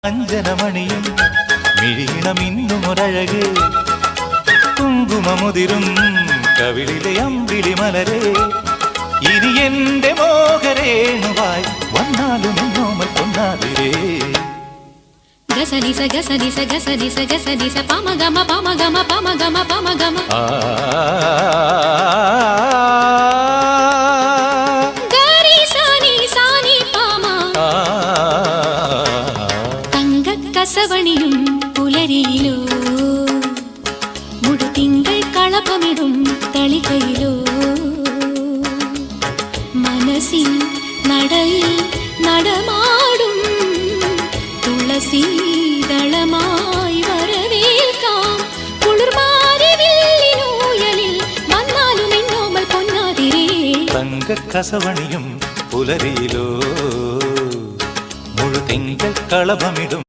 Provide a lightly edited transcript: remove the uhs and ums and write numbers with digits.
അഞ്ജനമണിയും മിഴിയിണമിന്നും ഒരഴക് കുങ്കുമമുതിരും കവിളിലെ അമ്പിളി മലരെ ഇനി എന്റെ മോഹരേണുവായി വന്നാലും എന്നോമൽ പൊന്നാതിരേ ഗസനിസ ഗസനിസ ഗസനിസ ഗസനിസ പമഗമ പമഗമ പമഗമ പമഗമ ഗരി സാനി സാനി പമ തങ്കക്കസവണിയും പുലരിയിലോ മുടുതിങ്കൾ കളപമിടും തളികയിലോ മനസ്സിൻ നടയിൽ നടമാടും തുളസീദളമായി വരവേൽക്കാം കുളിർമാരിവില്ലിനൂയലിൽ വന്നാലും എന്നോമൽ പൊന്നാതിരേ തങ്കക്കസവണിയും പുലരിയിലോ മുഴുതിങ്കൾ കളഭമിടും